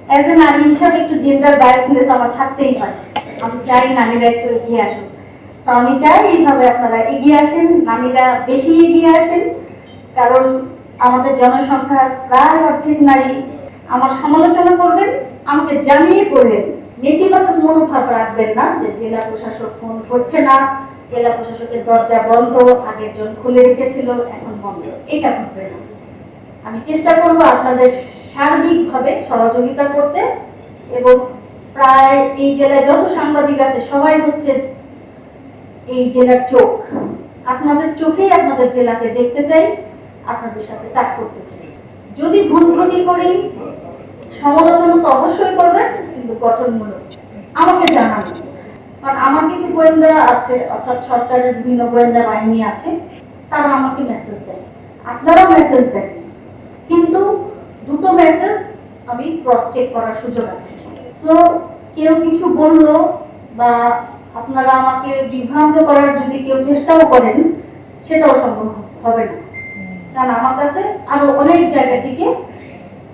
As a নারী হিসাবে একটু জেন্ডার বায়াসনেস আমার থাকতেই হয়। আমি চাই নারীরা একটু এগিয়ে আসুক। তো আমি চাই এইভাবে আপনারা এগিয়ে আসেন, নারীরা বেশি এগিয়ে আসেন, কারণ আমাদের জনসংখ্যার প্রায় অর্ধেক নারী। আমার সমালোচনা করবেন, আমাকে জানিয়ে করবেন, নেতিবাচক মনোভাব রাখবেন না যে জেলা প্রশাসক ফোন করছে না, জেলা প্রশাসকের দরজা বন্ধ, আগের জন খুলে রেখেছিল এখন বন্ধ, এটা করবে না। আমি চেষ্টা করব আপনাদের সার্বিকভাবে সহযোগিতা করতে, এবং প্রায় এই জেলায় যত সাংবাদিক আছে সবাই হচ্ছে এই জেলার চোখ। আপনাদের চোখেই আপনাদের জেলাকে দেখতে চাই, আপনাদের সাথে কাজ করতে চাই। যদি ভুল ত্রুটি করি, সমালোচনা তো অবশ্যই করবেন, কিন্তু গঠনমূলক আমাকে জানাবেন। কারণ আমার কিছু গোয়েন্দা আছে, অর্থাৎ সরকারের বিভিন্ন গোয়েন্দা বাহিনী আছে, তারা আমাকে মেসেজ দেয়, আপনারাও মেসেজ দেন, কিন্তু দুটো মেসেজ আমি ক্রস চেক করার সুযোগ আছে। সো কেউ কিছু বললো বা আপনারা আমাকে বিভ্রান্ত করার যদি কেউ চেষ্টাও করেন, সেটাও সম্ভব হবে না, কারণ আমার কাছে আরো অনেক জায়গা থেকে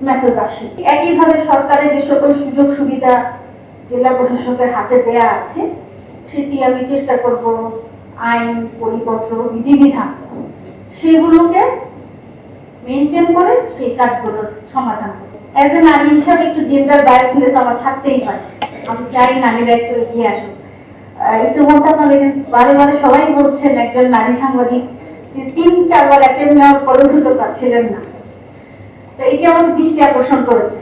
মেসেজ আসে। একইভাবে সরকারের যে সকল সুযোগ সুবিধা জেলা প্রশাসকের হাতে দেয়া আছে, সেটি আমি চেষ্টা করব আইন, পরিপত্র, বিধিবিধান সেগুলোকে মেনটেন করে সেই কাজগুলোর সমাধান করব। অ্যাজ এ নারী হিসাবে একটু জেন্ডার বায়াসনেস আমার থাকতেই হয়। আমি চাই নারীরা একটু এগিয়ে আসুক। ইতিমধ্যে আপনাদের বারে বারে সবাই বলছেন একজন নারী সাংবাদিক 3-4 বার অ্যাটেম্প নেওয়ার পরেও সুযোগ পাচ্ছিলেন না, তো এটি আমার দৃষ্টি আকর্ষণ করেছে।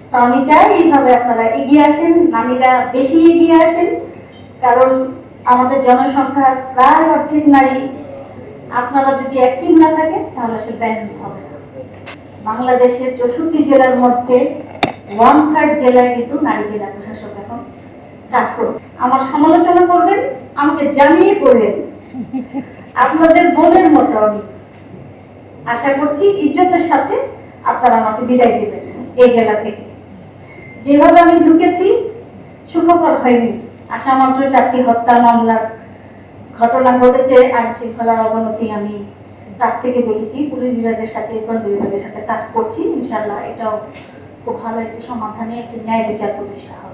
তো আমি চাই এইভাবে আপনারা এগিয়ে আসেন, নারীরা বেশি এগিয়ে আসেন, কারণ আমাদের জনসংখ্যার প্রায় অর্ধেক নারী। আপনারা যদি অ্যাক্টিভ না থাকেন তাহলে সে ব্যালেন্স হবে না। বাংলাদেশের 64 জেলার মধ্যে 1/3 জেলায় কিন্তু নারী জেলা প্রশাসক এখন কাজ করছে। আমার সমালোচনা করবেন, আমাকে জানিয়ে করবেন, আপনাদের বোনের মতো আমি আশা করছি ইজ্জতের সাথে আপনারা আমাকে বিদায় দিবেন এই জেলা থেকে। যেভাবে আমি ঢুকেছি সুখকর হয়নি। আসামাত্র 4টি হত্যা মামলার ঘটনা ঘটেছে, আইন শৃঙ্খলার অবনতি আমি কাছ থেকে দেখেছি। পুলিশ বিভাগের সাথে, গোয়েন্দা বিভাগের সাথে কাজ করছি। ইনশাআল্লাহ এটাও খুব ভালো একটি সমাধানে একটি ন্যায় বিচার প্রতিষ্ঠা হবে।